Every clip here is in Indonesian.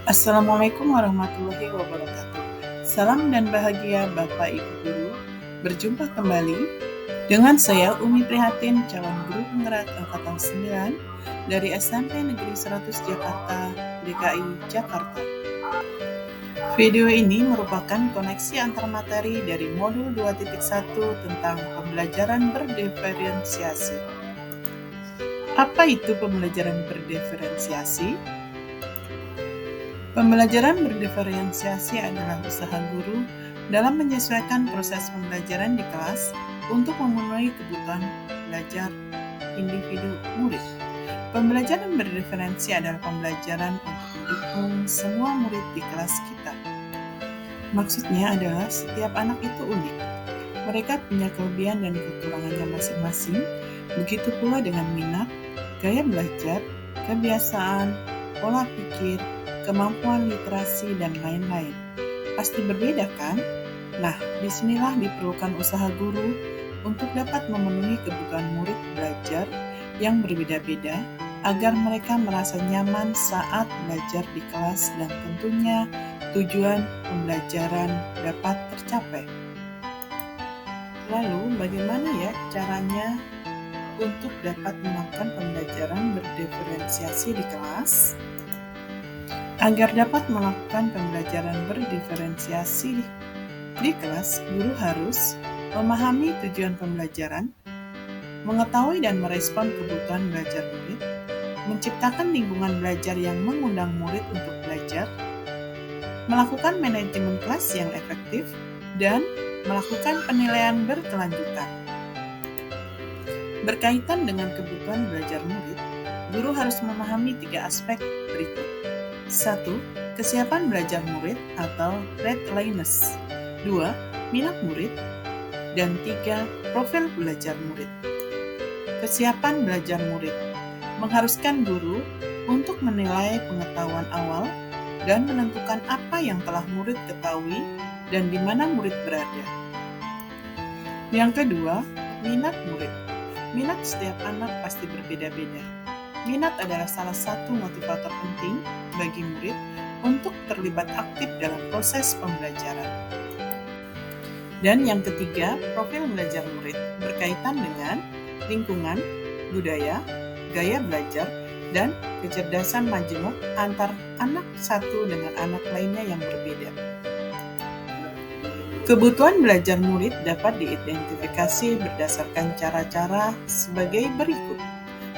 Assalamualaikum warahmatullahi wabarakatuh. Salam dan bahagia Bapak Ibu Guru. Berjumpa kembali dengan saya Umi Prihatin, calon guru penggerak angkatan 9 dari SMP Negeri 100 Jakarta, DKI Jakarta. Video ini merupakan koneksi antar materi dari modul 2.1 tentang pembelajaran berdiferensiasi. Apa itu pembelajaran berdiferensiasi? Pembelajaran berdiferensiasi adalah usaha guru dalam menyesuaikan proses pembelajaran di kelas untuk memenuhi kebutuhan belajar individu murid. Pembelajaran berdiferensi adalah pembelajaran untuk mendukung semua murid di kelas kita. Maksudnya adalah setiap anak itu unik. Mereka punya kelebihan dan kekurangannya masing-masing, begitu pula dengan minat, gaya belajar, kebiasaan, pola pikir, kemampuan literasi, dan lain-lain. Pasti berbeda kan? Nah, disinilah diperlukan usaha guru untuk dapat memenuhi kebutuhan murid belajar yang berbeda-beda agar mereka merasa nyaman saat belajar di kelas dan tentunya tujuan pembelajaran dapat tercapai. Lalu, bagaimana ya caranya untuk dapat melakukan pembelajaran berdiferensiasi di kelas? Agar dapat melakukan pembelajaran berdiferensiasi di kelas, guru harus memahami tujuan pembelajaran, mengetahui dan merespon kebutuhan belajar murid, menciptakan lingkungan belajar yang mengundang murid untuk belajar, melakukan manajemen kelas yang efektif, dan melakukan penilaian berkelanjutan. Berkaitan dengan kebutuhan belajar murid, guru harus memahami 3 aspek berikut. 1. Kesiapan belajar murid atau readiness. 2. Minat murid. Dan 3. Profil belajar murid. Kesiapan belajar murid mengharuskan guru untuk menilai pengetahuan awal dan menentukan apa yang telah murid ketahui dan di mana murid berada. Yang kedua, minat murid. Minat setiap anak pasti berbeda-beda. Minat adalah salah satu motivator penting bagi murid untuk terlibat aktif dalam proses pembelajaran. Dan yang ketiga, profil belajar murid berkaitan dengan lingkungan, budaya, gaya belajar, dan kecerdasan majemuk antar anak satu dengan anak lainnya yang berbeda. Kebutuhan belajar murid dapat diidentifikasi berdasarkan cara-cara sebagai berikut.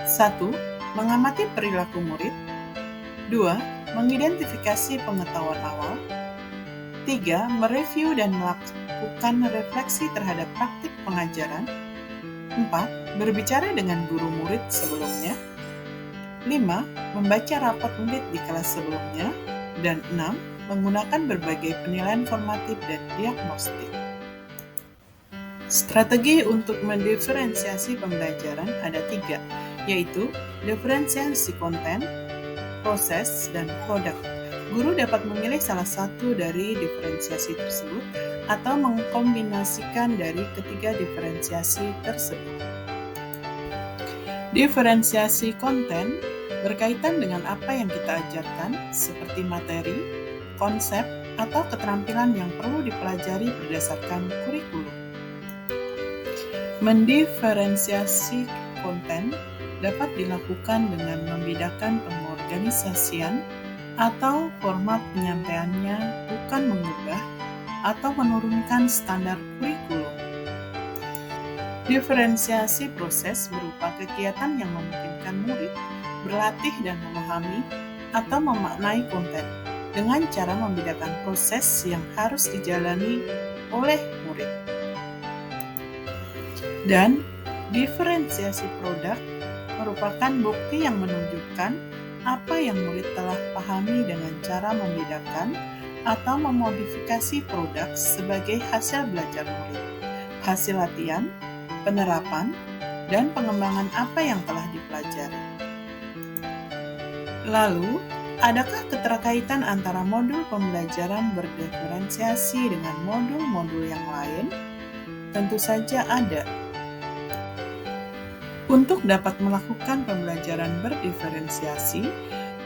1. Mengamati perilaku murid. 2. Mengidentifikasi pengetahuan awal. 3. Mereview dan melakukan refleksi terhadap praktik pengajaran. 4. Berbicara dengan guru murid sebelumnya. 5. Membaca rapot murid di kelas sebelumnya. Dan 6. Menggunakan berbagai penilaian formatif dan diagnostik. Strategi untuk mendiferensiasi pembelajaran ada 3, yaitu diferensiasi konten, proses, dan produk. Guru dapat memilih salah satu dari diferensiasi tersebut atau mengkombinasikan dari ketiga diferensiasi tersebut. Diferensiasi konten berkaitan dengan apa yang kita ajarkan, seperti materi, konsep, atau keterampilan yang perlu dipelajari berdasarkan kurikulum. Mendiferensiasi konten dapat dilakukan dengan membedakan pengorganisasian atau format penyampaiannya, bukan mengubah atau menurunkan standar kurikulum. Diferensiasi proses berupa kegiatan yang memungkinkan murid berlatih dan memahami atau memaknai konten dengan cara membedakan proses yang harus dijalani oleh murid. Dan diferensiasi produk merupakan bukti yang menunjukkan apa yang murid telah pahami dengan cara membedakan atau memodifikasi produk sebagai hasil belajar murid, hasil latihan, penerapan, dan pengembangan apa yang telah dipelajari. Lalu, adakah keterkaitan antara modul pembelajaran berdiferensiasi dengan modul-modul yang lain? Tentu saja ada. Untuk dapat melakukan pembelajaran berdiferensiasi,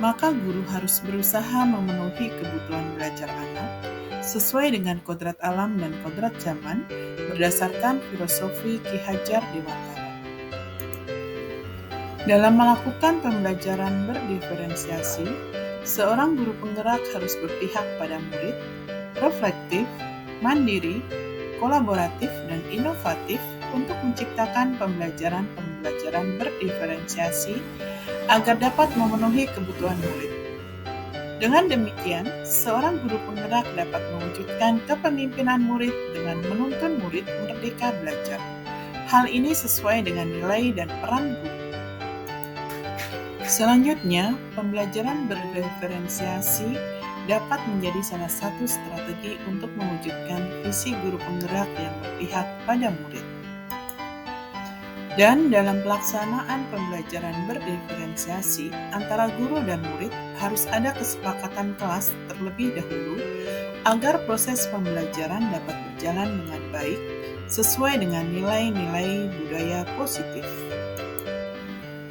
maka guru harus berusaha memenuhi kebutuhan belajar anak sesuai dengan kodrat alam dan kodrat zaman berdasarkan filosofi Ki Hajar Dewantara. Dalam melakukan pembelajaran berdiferensiasi, seorang guru penggerak harus berpihak pada murid, reflektif, mandiri, kolaboratif, dan inovatif untuk menciptakan pembelajaran berdiferensiasi agar dapat memenuhi kebutuhan murid. Dengan demikian, seorang guru penggerak dapat mewujudkan kepemimpinan murid dengan menuntun murid merdeka belajar. Hal ini sesuai dengan nilai dan peran guru. Selanjutnya, pembelajaran berdiferensiasi dapat menjadi salah satu strategi untuk mewujudkan visi guru penggerak yang berpihak pada murid. Dan dalam pelaksanaan pembelajaran berdiferensiasi antara guru dan murid harus ada kesepakatan kelas terlebih dahulu agar proses pembelajaran dapat berjalan dengan baik sesuai dengan nilai-nilai budaya positif.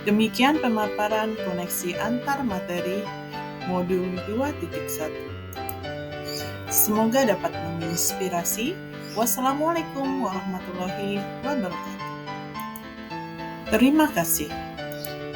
Demikian pemaparan koneksi antar materi modul 2.1. Semoga dapat menginspirasi. Wassalamualaikum warahmatullahi wabarakatuh. Terima kasih.